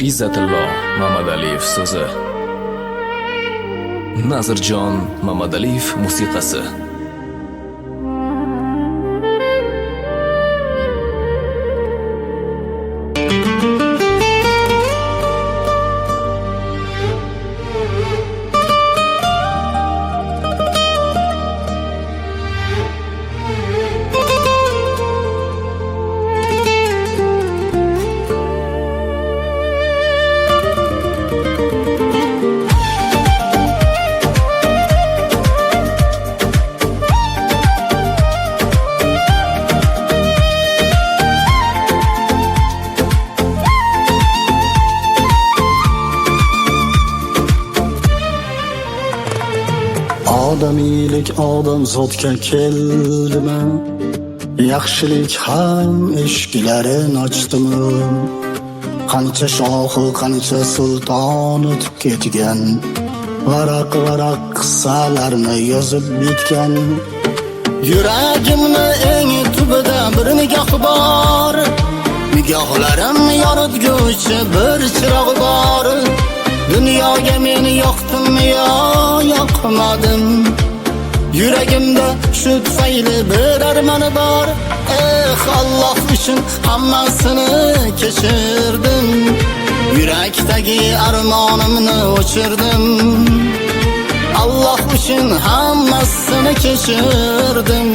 Izzatillo Mamadaliyev so'zi, Nazirjon Mamadaliyev musiqasi. Odamiylik odam zotga keldimi? Yaxshilik ham eshiklarin ochdimi? Qancha shohi, qancha sulton o'tib ketgan, varaq-varaq qissalarni yozib bitgan. Yuragimni eng tubida bir nigoh bor, nigohlarim yoritguvchi bir chiroq bor. Dunyoga men yoqdimmi yo yoqmadim? Yuragimda shu tufayli bir armon bor. Alloh uchun hammasini kechirdim, yurakdagi armonimni o'chirdim. Alloh uchun hammasini kechirdim,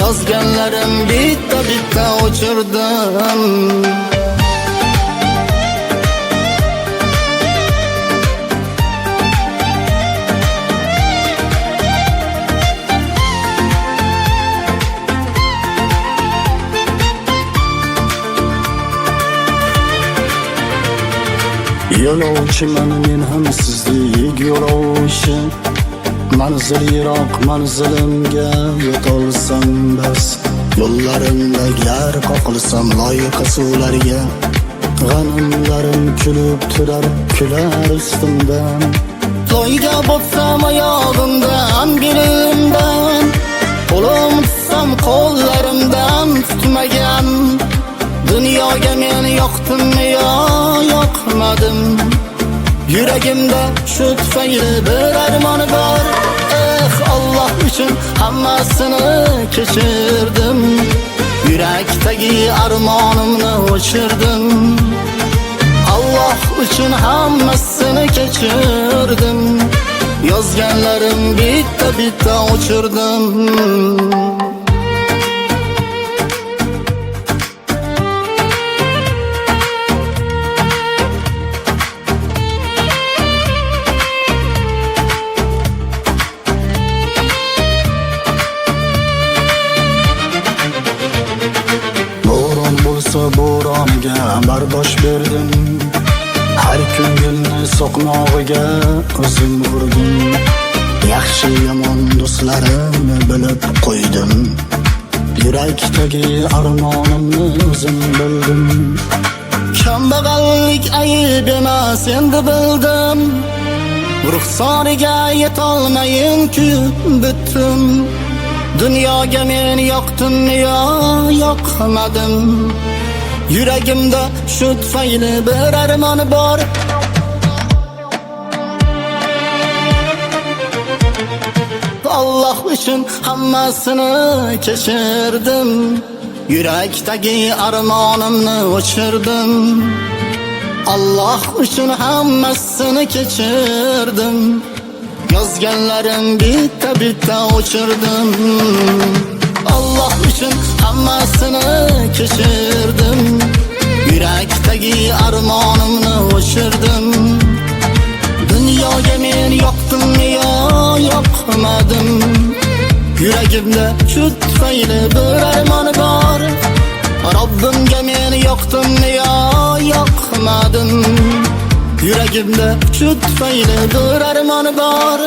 yozganlarim bitta o'chirdim. Yo'lovchiman men ham sizlik yo'lovchi, manzil yiroq manzilimga yetolsam bas. Yo'llarimdagilar qoqilsam loyiqa suvlarga, g'animlarim kulib turar kular ustimdan. To'yga bo'lsam oyog'imdan belimdan, qo'lim tutsam qo'llarimdan tutmagan. Dunyoga men yoqdimmi yo yoqmadim? Yuragimda shu tufayli bir armon bor. Alloh uchun hammasini kechirdim, yurakdagi armonimni o'chirdim. Alloh uchun hammasini kechirdim, yozganlarim bitta o'chirdim. Bo'ronga bardosh berdim, har ko'ngilni so'qmog'iga o'zim urdim. Yaxshi yomon do'stlarimni bilib qo'ydim, yurakdagi armonimni o'zim bildim. Kambag'allik ayib emas endi bildim, ruxsoriga yetolmayin-ku bitdim. Dunyoga men yoqdimmi yo yoqmadim? Yuragimda shu tufayli bir armon bor. Alloh uchun hammasini kechirdim, yurakdagi armonimni o'chirdim. Alloh uchun hammasini kechirdim, yozganlarim bitta o'chirdim. Alloh uchun hammasini kechirdim, yurakdagi armonimni o'chirdim. Dunyoga men yoqdimmi yo yoqmadim? Yuragimda shu tufayli bir armon bor. Robbimga men yoqdimmi yo yoqmadim? Yuragimda shu tufayli bir armon bor.